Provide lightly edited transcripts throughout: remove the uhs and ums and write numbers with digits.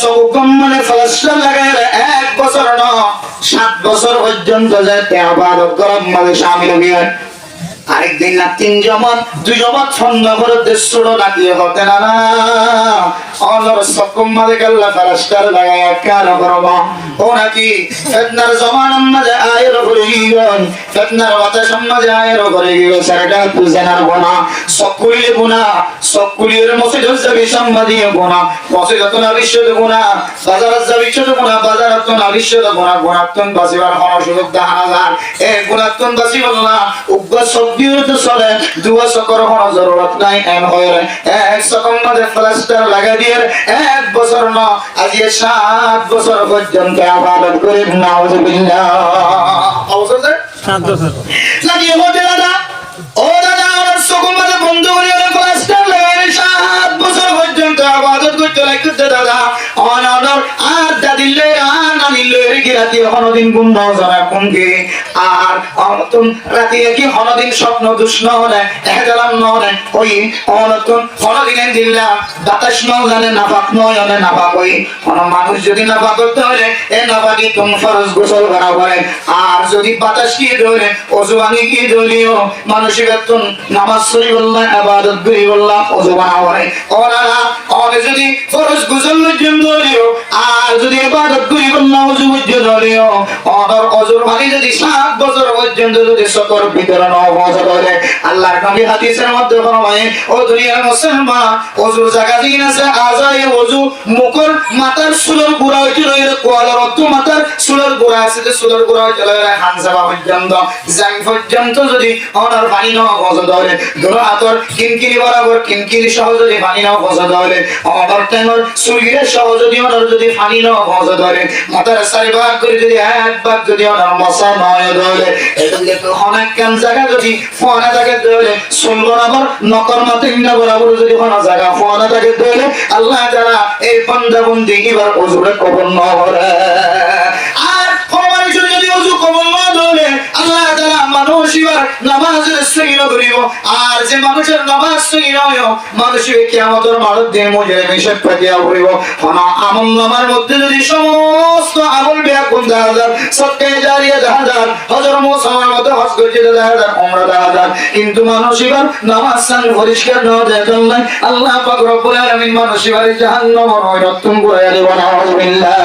সবকম মানে ফলাস্টার লাগায় 1 বছর ন 7 বছর পর্যন্ত যাতে আবাদত করার মাঝে শামিল হয়ে আরেকদিন না 3 জমাত 2 জমাত ছন্দ করে দেশড় লাগিয়ে হতে না অনর সবকম মানে আল্লাহ ফলাস্টার লাগায় কার করবা ও নাকি ফিতনার জমানার মাঝে আয়ের করে গিয়েন ফিতনার মাথা সমাজে আয়ের করে গিয়ে সেটা তুই জানার গোনা সকলের গোনা সকলের মসজিদ যাবি সম্মাদীয় গোনা মসজিদ তো না বিশ্বদ গোনা বাজার যাবি বিশ্বদ গোনা বাজার তো না বিশ্বদ গোনা গোনাতন বাসিবার হন সুযোগ দাহাজার এ গোনাতন বাসিবার না উগ্র সবদিও তো চলে দুয়া সকর হন জরুরত নাই এম হয় এক সকম মাঝে প্লাস্টার লাগা দিয়ে 1 বছর না আজ 7 বছর পর্যন্ত আবাদত করে নাউজুবিল্লাহ অবসর 7 বছর লাগিয়ে হতে দাদা ও দাদা আমার সকম মাঝে বন্ধ করে প্লাস্টার লাগাই 7 বছর পর্যন্ত আবাদত করতে লাগতে দাদা অনর আর দাদিলে আর নানিলে কি রাতে হনদিন গুণ জানা কোনকে আর অনতন রাতে কি হনদিন স্বপ্ন দুষ্ণ না এহজালাম নয় ওই অনতন হনদিন দিল্লা বাতাস নয় জানে নাফাক নয় জানে নাফাক ওই কোন মানুষ যদি নাফাক করতে হলে এ নাফাকি তুমি ফরজ গোসল করা করে আর যদি বাতাস কি ধরে ওযু ভাঙি কি ধরিও মানুষের বেতন নামাজ পড়িবল্লাহ ইবাদত করিবল্লাহ ওযু বানা হয় ওনারা আর যদি ফরজ গোসল জন্য ধরিও আর যদি ইবাদত করিবল্লাহ ওযু ধরিও অনর ওযুর ভাঙি যদি 7 বছর পর্যন্ত যদি সকর ভিতরে না পৌঁছে ধরে আল্লাহর নবী হাদিসের মধ্যে ফরমায় ও দুনিয়ার মুসলমান ওযুর জায়গা দিন আছে আজায়ে ওযু মুখর মাথার চুলের গোড়া হইতে রইলে কোয়ালার অত মাথার চুলের গোড়া আছে যে চুলের গোড়া হইতে রইলে হানজাবা পর্যন্ত জাং পর্যন্ত যদি অনর পানি না পৌঁছে ধরে দুনো হাতর কিনকিনি বরাবর কিনকিনি সহ যদি পানি না পৌঁছে ধরে অনর টেঙ্গর চুলগিরে সহ যদি অনর যদি পানি না পৌঁছে ধরে মাথার চারিভাগ করে যদি একবার যদি অনর মশা নয় ধরে এদিকে তো অনেক কান জায়গা যদি ফোনা থাকে ধরে চুল বরাবর নকর মাথা বরাবর যদি কোনো জায়গা ফোনা থাকে ধরে আল্লাহ তাআলা এই বান্দা বন্দি এবার ওযুরে কবুল না করে আর ফরমানি যদি ওযু কবুল না ধরে আল্লাহ তাআলা মানুষ এবার নামাজের সহিহ করিব আর যে মানুষের নামাজ সহিহ হয় মানুষের কিয়ামতের মাঠে দিয়ে মুজরে মিশে পাতিয়া করিব কোনা আমল নামার মধ্যে যদি সমস্ত আমল বেয়াকুল দাহাদার সদকায়ে জারিয়া দাহাদার হযরত মুসার মতো হজ করেছে দাহাদার উমরা দাহাদার কিন্তু মানুষ এবার নামাজ সান পরিষ্কার না দেয় আল্লাহ পাক রব্বুল আলামিন মানুষ এবার জাহান্নামের রক্তম করে দেব নাউজুবিল্লাহ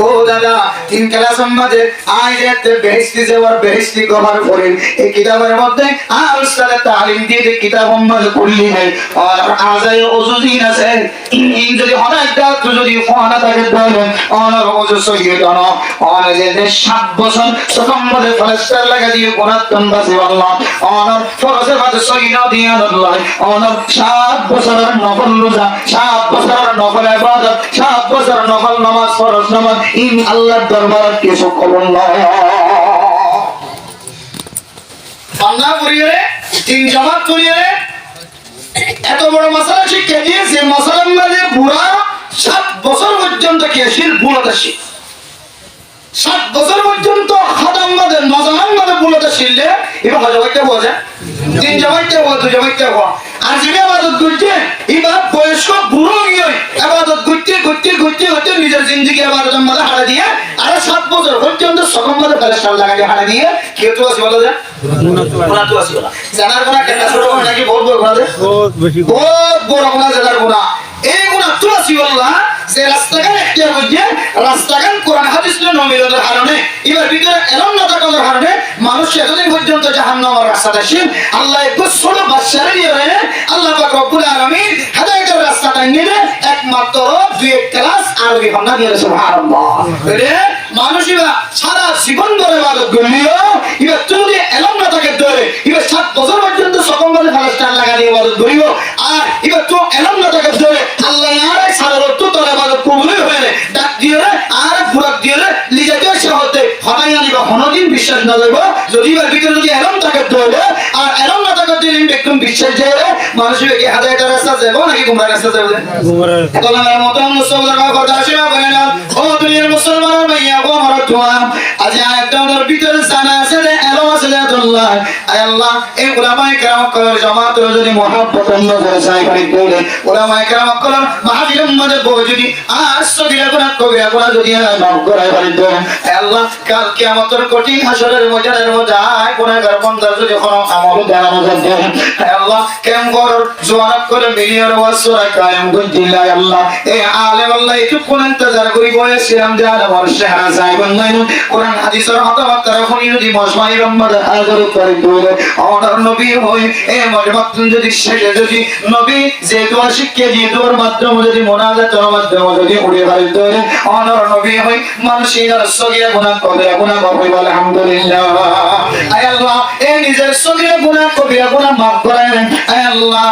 ও দাদা 3 ক্লাস সম্মাদে আয়াতে বেহেশতি যাওয়ার বেহেশতি কভার করেন এই কিতাবের মধ্যে আর সালে তালিম দিয়ে যে কিতাব সম্মাদ করলি নাই আর আজায় ওযুদিন আছে ইন যদি অনেকটা যদি ফোনা থাকে ধরে অনর ওযু সহিহ দানো অনর যে 7 বছর সম্মাদে ফলাস্টার লাগা দিয়ে কোনাতন বাসি আল্লাহ অনর ফরজে বাদ সহিহ দিয়ে আল্লাহ অনর 7 বছরের নফল রোজা 7 বছরের নফল ইবাদত 7 বছরের নফল নামাজ ফরজ নামাজ ইন আল্লাহর দরবারে কিছু কবুল নয় বান্দা করিয়ে 3 জামাত করিয়ে এত বড় মাসালা শিক্ষা দিয়ে যে মাসালার মধ্যে পুরা 7 বছর পর্যন্ত কেশির বুলতাশি 7 বছর পর্যন্ত খাদাম মাদের নজাহান মাদের বুলতাশিলে এবার হজবাইতে বোঝা 3 জামাইতে বোঝা 2 জামাইতে বোঝা আর যে ইবাদত করছে এবার বয়স্ক বুড়ো গিয়ে ইবাদত করতে করতে করতে করতে নিজের জিন্দেগি ইবাদতের মধ্যে হারা দিয়ে আর 7 বছর পর্যন্ত সকম মধ্যে ফেরেশতা লাগাই হারা দিয়ে কেউ তো আসি বলা যায় গুনাহ তো আসি বলা জানার গুনাহ কেন ছোট গুনাহ নাকি বহুত বড় গুনাহ বহুত বেশি বহুত বড় গুনাহ জানার গুনাহ এই গুনাহ তো আসি বলা যে রাস্তাঘাট এখতিয়ার করছে রাস্তাঘাট কোরআন হাদিসের নমিলনের কারণে এবার ভিতরে এলম না থাকার কারণে মানুষ এতদিন পর্যন্ত জাহান্নামের রাস্তাটা শিব আল্লাহ একটু ছোট বাচ্চারে দিয়ে আল্লাহ পাক রব্বুল আলামিন হেদায়েতের রাস্তাটা নিয়ে একমাত্র 2 ক্লাস আরবি ভাষা দিয়ে সুবহানাল্লাহ রে মানুষ এবার সারা জীবন ধরে ইবাদত করলিও এবার যদি এলম না থাকে ধরে এবার 7 বছর পর্যন্ত সকম বলে ফলাস্টার লাগা দিয়ে ইবাদত করিব আর এবার তো এলম না থাকে ধরে আল্লাহ আর সারা রত তোর ইবাদত কবুল হয়ে ডাক দিয়ে আর পুরা দিয়ে লিজাতে হতে হনাই আনিবা হনদিন বিশ্বাস না দেব যদি এবার ভিতরে যদি এলম থাকে ধরে আর এলম না থাকে দিন একদম বিশ্বাস যায় মানুষের কি হেদায়েতের রাস্তা যাব নাকি গুমরাহ রাস্তা যাবে গুমরাহ তোলার মত মুসলমানরা কথা শুনা বলেন ও দুনিয়ার মুসলমানরা ভাইয়া গো মারা তোয়া আজ একদম ভিতরে জানা আছে যে এলম আছে যে আল্লাহ আয় আল্লাহ এই উলামায়ে কেরাম কলর জামাতের যদি মহব্বত নজরে চাই করি করে উলামায়ে কেরাম কলর মাহফিলের মধ্যে বই যদি আর সগীরা গুনাহ কবিরা গুনাহ যদি মাফ করাই পারি তো আয় আল্লাহ কাল কিয়ামতের কঠিন হাসরের ময়দানের মধ্যে আয় গুনাহগার বান্দা যদি কোনো আমল দেখানো যায় আয় আল্লাহ কেম করর জোয়ান করে মিলিয়ন ওয়াসরা কায়েম গদিল্লাহ আল্লাহ এই আলেম আল্লাহ একটু কোন ইন্তজার করি বয়সিরাম জান আমার শেহরা সাহেবন নাই কোরআন হাদিসের হতাবাত রাখনি যদি মজমাই রহমত হাজার করে দিলে আমার নবী হই এই মজমাত যদি শেষে যদি নবী যে দোয়া শিখিয়ে দিয়ে দোয়ার মাধ্যমে যদি মোনাজাতের মাধ্যমে যদি উড়ে বাড়ি ধরে আমার নবী হই মানুষের সগীরা গুনাহ কবিরা গুনাহ মাফ হই আলহামদুলিল্লাহ আয় আল্লাহ এই নিজের সগীরা গুনাহ কবিরা গুনাহ মাফ করেন আয় আল্লাহ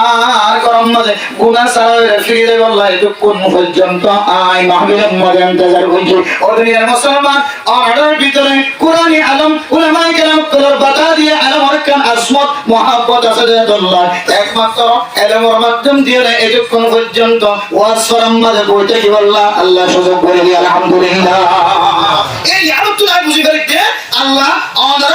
করম মধ্যে গুনাহ সারা ফিরে দেব আল্লাহ এটা কোন পর্যন্ত আয় মাহফিলের মধ্যে ইন্তজার করছি ও দুনিয়ার মুসলমান আমাদের ভিতরে কুরআনি আলম উলামায়ে কেরাম কলর বাতা দিয়ে আলম আরকান আসমত মুহাব্বত আসাদাতুল্লাহ একমাত্র এলমের মাধ্যম দিয়ে এটা কোন পর্যন্ত ওয়াজ ফরম মধ্যে বইতে কি আল্লাহ আল্লাহ সুযোগ করে দিয়ে আলহামদুলিল্লাহ এই আলোচনা বুঝি ফেলতে আল্লাহ আমাদের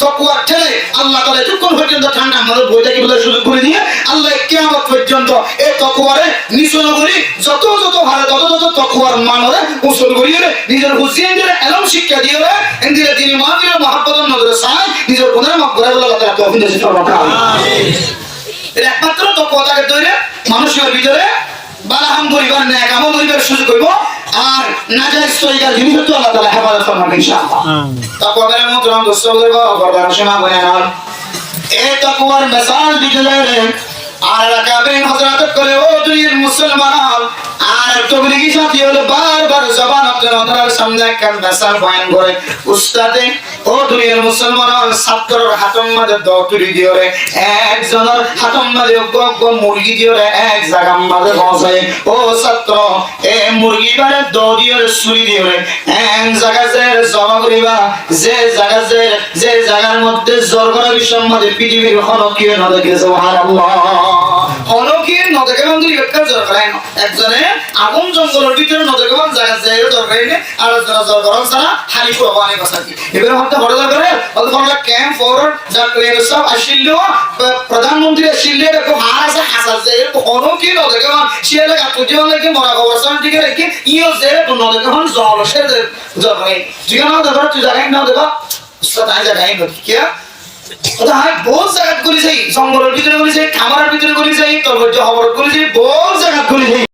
তাকওয়া ঠেলে আল্লাহ তাআলা যখন পর্যন্ত ঠান্ডা আমাদের বইটা কি বলে সুযোগ করে দিয়ে আল্লাহ কিয়ামত পর্যন্ত এই তাকওয়ারে নিচন করি যত ভালো তত তাকওয়ার মানরে উসুল করিয়ে নিজের হুসিয়ানদের এলম শিক্ষা দিয়ে এন্দিরে তিনি মাহফিলের মহব্বতের নজরে সায় নিজের গুনাহ মাফ করে আল্লাহ তাআলা তৌফিক দিয়েছে সর্বকাল এর একমাত্র তাকওয়াটাকে ধরে মানুষের ভিতরে বালাহাম পরিবার নেক আমল পরিবার সুযোগ হইব আর নাজায়েজ তরিকা জিনিস তো আল্লাহ তাআলা হেফাজত করবে ইনশাআল্লাহ তাকওয়ার মোহতরম দোস্তদের বড় শোনা বয়ান এই তাকওয়ার মিসাল দিতে যায় আর রাকাবেন হযরত করে ও দুনিয়ার মুসলমান আর তবলিগি সাথী হলো বারবার জবান আপনাদের সামনে কান মিসাল বয়ান করে উস্তাদে ও দুনিয়ার মুসলমান ছাত্রর হাতম মাঝে দতুরি দিওরে একজনের হাতম মাঝে গগ মুরগি দিওরে এক জায়গা মাঝে বসায় ও ছাত্র এ মুরগি বারে দদিওরে সুরি দিওরে এক জায়গা যে জমা করিবা যে জায়গার মধ্যে জরগরা বিশ্বের মধ্যে পৃথিবীর হনকীয় নদকে সুবহানাল্লাহ হনকীয় নদকে বন্ধু একটা জরগরাই না একজনে আগুন জঙ্গলের ভিতরে নদকে বন্ধ জায়গা যে জরগরাই না আর যারা জরগরন সারা হালি কোরবানি বসাকি এবারে হতে বড় করে বলতে ক্যাম্প ফরওয়ার্ড ডাক্তার সব আসিল প্রধানমন্ত্রী আসিল এরকম হাসা হাসা যে হনকীয় নদকে শিয়ালে কাটুটি লাগে মরা অবস্থান থেকে রেখে ইও যে নদকে বন্ধ জলসের জরগরাই জিগানো দেবা তুই জায়গা না দেবা সদাই জায়গা না কি बहुत जगत करी जंगल भर करी खामार भर करी तर्ज हबर करी बहुत जगत करी